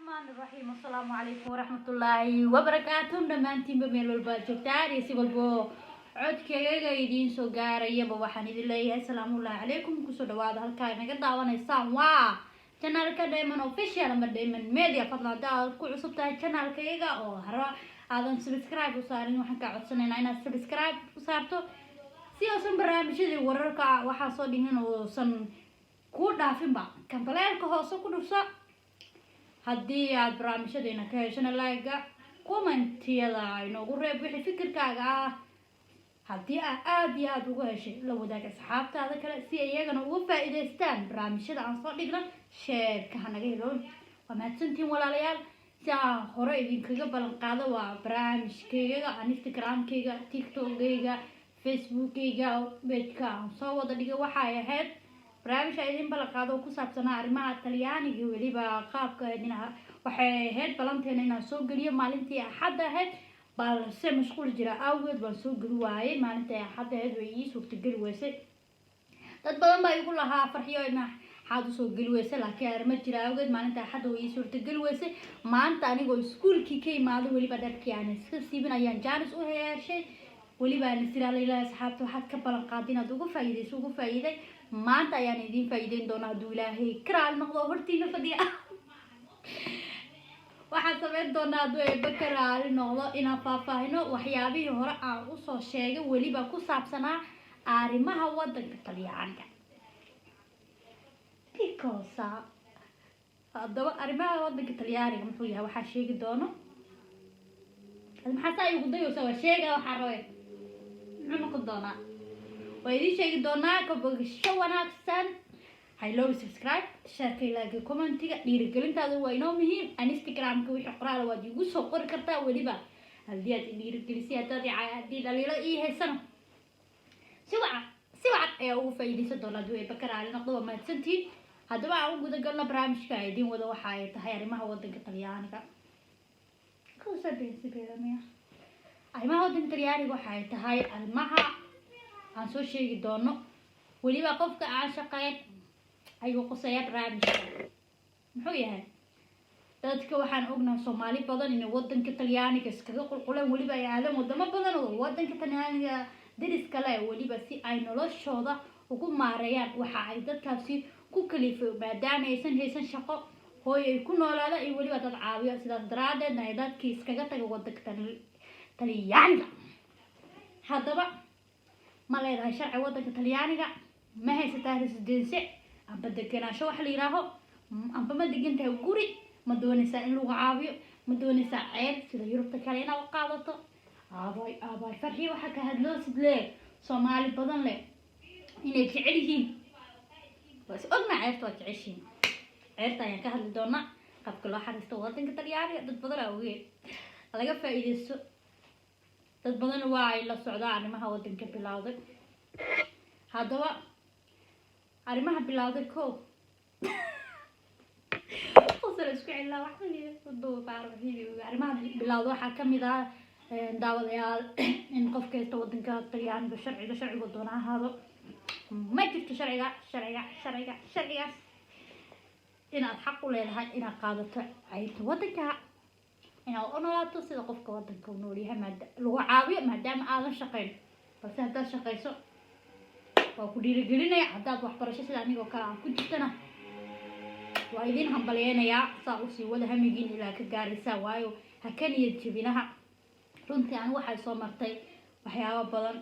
الرحمن الرحيم السلام عليكم ورحمة الله وبركاته دمانتين بميل والباجوتار يسي والبو عود كيغا يدين سو غاريا بوحان idin leeyahay salaamu alaykum kusoo dhawaada halka inaga daawanaysaan waa channelka Diamond Official ama Diamond Media fadlan daawad ku cusub tahay channelkayga oo haro aadan subscribe u saarin waxaan ka codsanaynaa inaad subscribe u saarto si oosan barnaamijyada wararka waxa soo dhigin oo san ku dhaafin ba kambalelka hoose ku dhufso haddii aad barnaamijyadeena ka heshana like comment-yada inoogu reeb wixii fikirkaaga ah haddii aad iyo aad uga heshay la wadaag asxaabtaada kale si iyagana uga faa'iideystaan barnaamijyada aan soo dhigno sheerka hanaga heloon waa mahadsantiin walaalayaal si aan hore idinkaga ballan qaado waa barnaamijkayga Instagram-kayga TikTok-kayga Facebook-kayga page-ka aan soo wada dhigay waxa ay ahayd barnaamijka idin ballan qaado ku saabsan arrimaha Talyaaniga waliba qaabka idinaha waxay ahayd balanteena inaan soo geliyo maalintii Axad ahayd balse mashquul jira awgeed baan soo geli waayay maalintii Axad ahayd way ii suurtagali weysay dad badan baa igu lahaa farxiyo ina xad soo geli weysay laakiin arma jira awgeed maalintii Axad way ii suurtagali weysay maanta anigoo iskuulkii ka imaado waliba dharkii aan iska siibin ayaan jaanis u heeshay waliba nisiraalay asxaabta waxaad ka ballan qaadin aad uga faa'iiday maanta ayaan idin faa'iideyn doonaa haduu Ilaahay karaal noqdo hortiina fadhiya waxaan sameyn doonaa haduu bakaraal noqdo inaan faahfaahino waxyaabihii hore aan u soo sheegay waliba ku saabsanaa arrimaha wadanka Talyaaniga because hadaba arrimaha wadanka Talyaaniga muxuu yahay waxa sheegi doono maxaa ay ugu dayaysaa waa sheega waxa rabay muxuu noqon doonaa وإذا شيء دونا كبقشة وناكسن هايلو سبسكرايب شارك لايك كومنت دير كلمة هذا وينو مهم انستغرام كوي حقرا لوادي وسوقر كرتا وليبا هالديات دير كليسيات هذه عادي دليل إيه هالسنة سواء أو فايدة سدولا دوي بكرة على نقطة ما تسنتين هذا بقى وجود قلنا برامج كايدين وذا وحاية تهيأ ما هو ضد الطلياني كوسا بيسبيرا ميا أي ما هو ضد الطلياني وحاية تهيأ المها aan soo sheegi doono waliba qofka aan shaqeyn ayuu qosayay barnaamijka muxuu yahay dadka waxaan ognahay Soomaali badan in wadanka Talyaaniga iskaga qulquleen waliba ay aadan wadamo badan oo wadanka Talyaaniga diris kale waliba si ay noloshooda ugu maareeyaan waxa ay dadkaasi ku kalifay maadaama aysan haysan shaqo hooy ay ku noolaada iyo waliba dad caawiyo sidaas daraadeed ay dadkii iskaga tagay wadanka Talyaaniga hadaba ما لها شرع وضعك الطليانية ما هي ستارس الجنسي أم بدك أنا شو أحلي راهو أم بمدك أنت وقوري ما دون نساء اللغة عابيو ما دون نساء عيب سيدا يربطك علينا وقاضته آباي فرحي وحكا هدلوس بليه صومالي بدن ليه إنك تعيشين بس أغنى عرفت وتعيشين عرفت يعني كهل دونا قد كل واحد استوضتك الطليانية ضد بدر أوغير ألاقى فايدة السوء dad badan waa ay la socdaan arrimaha wadanka bilowday hadaba arrimaha bilowday ko qosol isku cilaa wax leeyahay baaro video arrimaha bilowday waxa kamid ah daawadayaal in qof kasta wadanka Talyaaniga sharciga doona ahaado ma jirto sharciga inaad xaq u leedahay inaad qaadato ayta wadanka أنا أنا تصير قف كواتن كونوري هم لو عاوي ما دام أنا شقين بس هذا شقيسو وكدير جلنا هذا واحد برشة سلامي وكلام كنت أنا وايدين هم بلينا يا صاوسي ولا هم يجين إلى كجاري سوايو هكني يجيبينها رنتي أنا واحد صامرتي وحياة بدن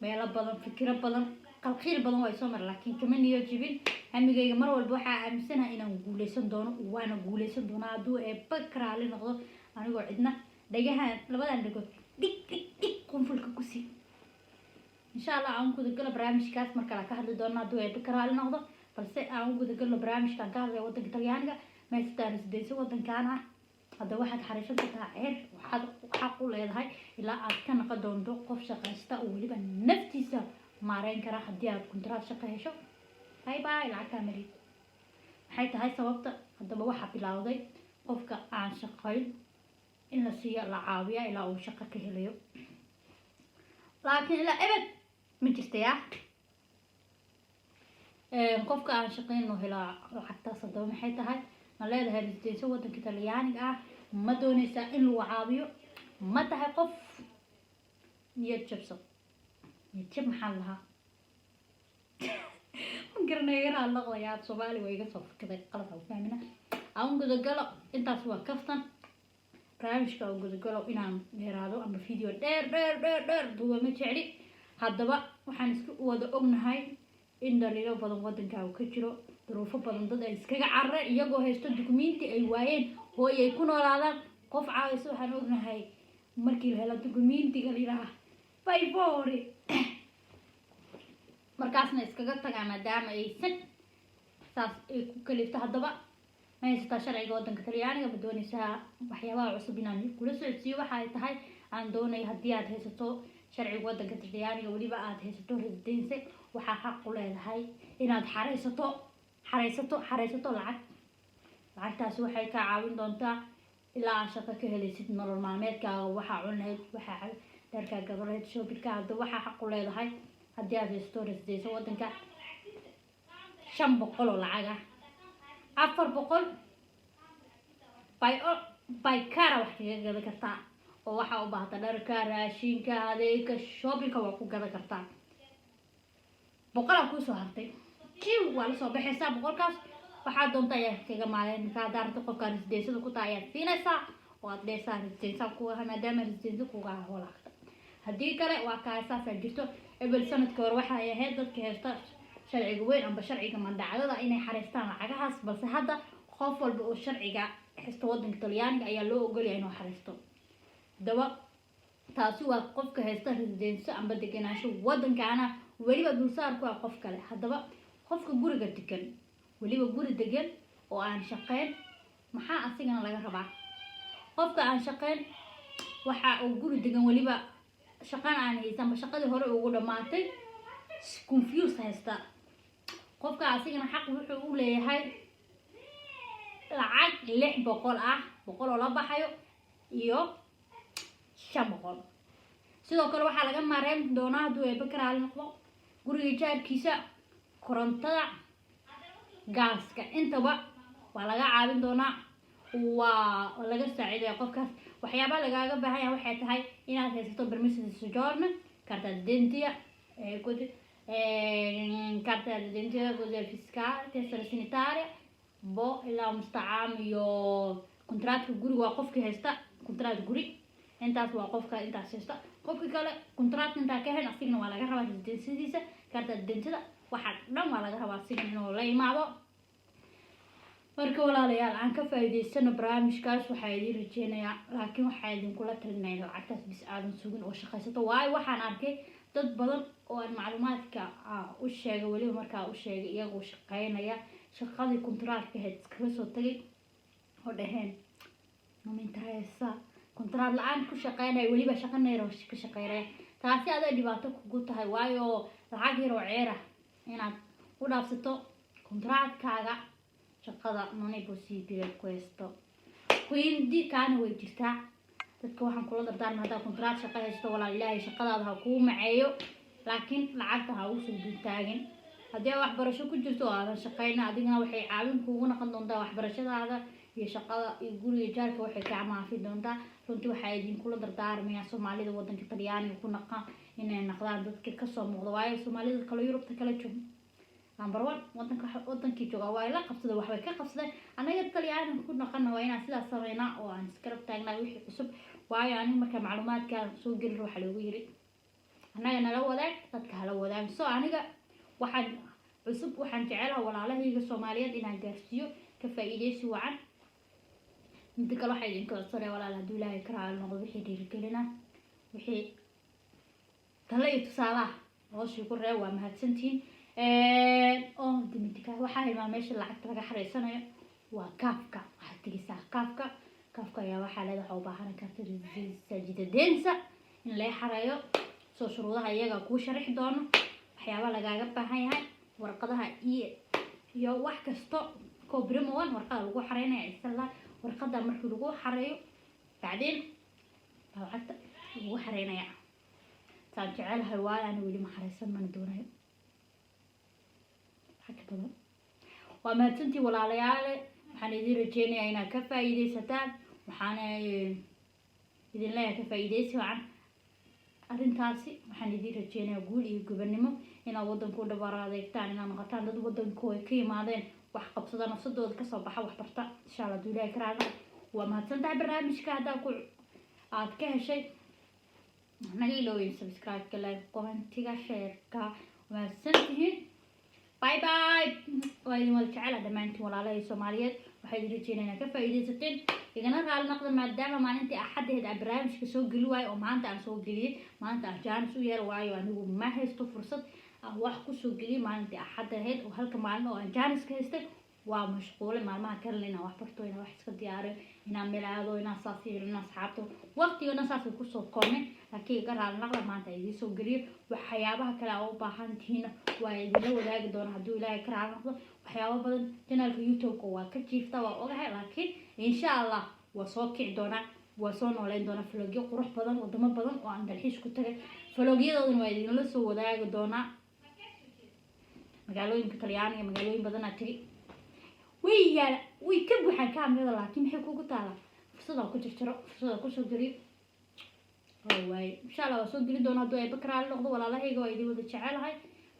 ميلا بدن فكرة بدن قلقيل بدن وايد صامر لكن كمان يجيبين هم يجي مرة والبوحة أمسنا إنا نقولي سندون وأنا نقولي سندون عدو بكرة على نقطة أنا قعدنا دقيقة لبعض نقول ديك كونفلك كوسي إن شاء الله عم كده كله برامج كاس مركلا كهذا دورنا دوي بكرة على نقطة بس عم كده كله برامج كان كهذا وقت الطليانية ما يستانس ديس وقت كانها هذا واحد حريص بتاع عير وحد حقه له هاي إلا كان قدون دو قف شقيستا ولي بنفتيسا مارين كرا حديات كنترات شقيشو هاي باي العكامري هاي سببت هذا بواحد بلاودي قفك عن شقين إن السيارة العاوية إلى أو شقة كهليو لكن إلى أبد من تستياه قفك عن شقين إنه هلا حتى صدق محيطها leedahay residency wadanka Talyaaniga ah ma doonaysaa in lagu caawiyo ma tahay qof niyad jabsan niyad jab maxaa lahaa garnayga noqdayaa Soomaali way iga soo fakaday qalad aan fahmina aan gudagalo intaas waa kaftan barnaamijka oo gudagalo inaan dheeraado ama video dheer duuba ma jecli haddaba waxaan isku wada ognahay in dhalinyaro badan wadanka uu ka jiro duruufo badan dad ay iskaga carareen iyagoo haysto dukumiinti ay waayeen hooy ay ku noolaadaan qof caawis waxaan ognahay markii la helo dukumiintiga la yiraahdo bayboori markaasna iskaga tagaan maadaama aysan saas ay ku kalifto haddaba ma haysataa sharciga wadanka Talyaaniga ma doonaysaa waxyaabaha cusub inaan kula socodsiiyo waxa ay tahay aan doonay haddii aad haysato sharciga wadanka Talyaaniga waliba aad haysato residency waxaa xaq u leedahay inaad xareysato lacagtaasi waxay ka caawin doontaa ilaa aad shaqo ka helaysid nolol maalmeedkaaga waxaa cunayd waxaa dharka gabadheed shoppingka hadda waxaa xaq u leedahay haddii aad haysato residency wadanka 500 oo lacag ah 400 by car wax kaga gadan kartaa oo waxa u baahata dharka raashinka adeegga shoppingka waa ku gadan kartaa 100 ku soo hartay kiw waa la soo baxaysaa 100kaas waxaa doonta ayaa kaga maaleen ka daarto qofka residency ku taayay siinaysaa oo aad leesaa residency ku ah maadaama residency ku ah walaaqta haddii kale waa ka asaas jirto ebel sanadka hore waxa ay ahayd dadka heesta sharciga weyn amba sharciga mandacadada inay xareystaan lacagahaas balse hadda qof walba oo sharciga haysto wadanka Talyaaniga ayaa loo ogol yahay inuu xareysto daba taasi waa qofka haysta residency amba deganaansho wadankaana waliba dulsaar ku ah qof kale haddaba qofka guriga degan waliba guri degan oo aan shaqeyn maxaa asigana laga rabaa qofka aan shaqeyn waxa uu guri degan waliba shaqana aan haysan ba shaqadii hore ugu dhamaatay confused haysta qofka asigana xaq wuxuu u leeyahay lacag 600 ah 100 oo la baxayo iyo 500 sidoo kale waxa laga maareyn doonaa haduu ay bakaraal noqdo guriga jaarkiisa korontada gaaska intaba waa laga caawin doonaa waa laga saacideeyaa qofkaas waxyaabo lagaaga baahan yahay waxay tahay inaad haysato permission de soggiorno carta d'identità carta d'identità così fiscale tessera sanitaria ilaa mustaqaam iyo contract guri waa qofkii haysta contract guri intaas waa qofka intaas haysta qofkii kale contract inta ka helay asigna waa laga rabaa residencydiisa carta d'identità waxa dhan waa laga rabaa asigna inuu la imaado marka walaalayaal aan ka faa'iideysano barnaamijkaas waxa idin rajeenayaa laakiin waxa idin kula talinayaa lacagtaas bis aadan sugin oo shaqaysato waayo waxaan arkay dad badan oo aan macluumaadka u sheegay waliba markaa u sheegay iyagoo shaqeynaya shaqadii kontraatka ahayd iskaga soo tagay oo dhaheen ma interesa kontraat la'aan ku shaqeynaya waliba shaqaneero ka shaqeynaya taasi aad dhibaato kugu tahay waayo lacag yar oo ceera inaad u dhaafsato kontraatkaaga shaqada non è possibile questo quindi kaana way jirtaa dadka waxaan kula dardaarmaa hadaa kontraat shaqo haysto walaal ilaahay shaqadaada ha kuu maceeyo laakiin lacagta ha ugu soo dultaagin haddii waxbarasho ku jirto oo aadan shaqeyna adigana waxay caawin kuugu noqon doontaa waxbarashadaada iyo shaqada iyo guriga jaarka waxay kaa maafi doontaa runtii waxaa idinkula dardaarmayaa Soomaalida wadanka Talyaaniga ku naqaan inay noqdaan dadka ka soo muuqda waayo Soomaalida kale Yurubta kala jooga number 1 wadankii jooga waa la qabsada waxbay ka qabsadeen anaga Talyaaniga ku naqan waa inaan sidaas sameynaa oo aan iska taagnaa wixii cusub waayo aniga marka macluumaadka soo gelin waxa lagu yiri anaga nala wadaag dadka hala wadaag soo aniga waxaan cusub waxaan jecelahay walaalahayga Soomaaliyeed inaan gaarsiiyo ka faa'iideysi wacan inta kale waxa idin kala soo walaal haduu ilaahay karaal noqdo wixii dhiirigelina wixii tala iyo tusaalaha oo shukr reey waa mahadsantiin oo dimidka waxa ay meesha lacagta laga xareysanayo waa kaafka waxa tigisa kaafka ayaa waxa leedahay u baahan karta residency in la xareeyo soo shuruudaha iyaga ku sharxi doono waxyaabo lagaaga baahan yahay warqadaha iyo wax kasto ko brimo warqada lagu xareynayo isla warqada markii lagu xareeyo بعدين lacagta lagu xareynaya taan jecelahay waa aan wali ma xareysan man doonayo xagga badan waa mahadsantii walaalayaal waxaan idin rajeynayaa inaad ka faa'iidaysataan waxaana idin leeyahay ka faa'iidaysi wacan arrintaasi waxaan idin rajeynayaa guul iyo gobonimo inaad waddanka u dhabar adeegtaan inaad noqotaan dad waddankooda ka yimaadeen wax qabsada nafsadooda kasoo baxa wax barta insha allah hadduu ilaahay ka raali waa mahadsantahay barnaamijka haddaa ku aad ka heshay naga ilooyin subscribe-ka like commentiga share-ka mahadsantihiin باي باي وهذه والجعلة دمانتي ولا على الصوماليات وحيد رجينا كيف يدرسين يجينا قال نقد ما دام ما أنت أحد هذا برامج كسوق جلواي أو ما أنت عن سوق جلي ما أنت عشان سوير واي وأنه ما هيستو فرصة واحد كسوق جلي ما أنت أحد هذا وهلك ما أنه عشان كهستك ومشغول ما كان لنا واحد برتو هنا واحد كدياره هنا ميلادو هنا صافي هنا صحابته وقتي هنا صافي كسوق كومن لكن قال نقد ما أنت يسوق جلي وحيابها كلا أو باهنتين ويدلو ولاقي دون هدو لا يكره نقد وحيابه بدن جنا اليوتيوب كوا كتير توا وجه لكن إن شاء الله وصوكي دونا وصون ولا دونا فلوجي قروح بدن ودم بدن وعند الحيش كتير فلوجي دون ويدين لسه ولاقي دونا مقالوين كترياني مقالوين بدن أتري ويكبوا حكام هذا لكن حكوا قتالا فرصة كتير فرصة كسر جريء واي إن شاء الله وصوت جريء دونا دو بكرة اللغة ولا لا هيجوا يدي وده شعال هاي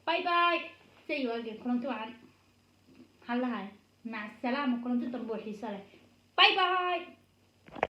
باي باي سي واجي كنتوا عن هلا هاي مع السلامة كنتوا تنبوحي سلام باي باي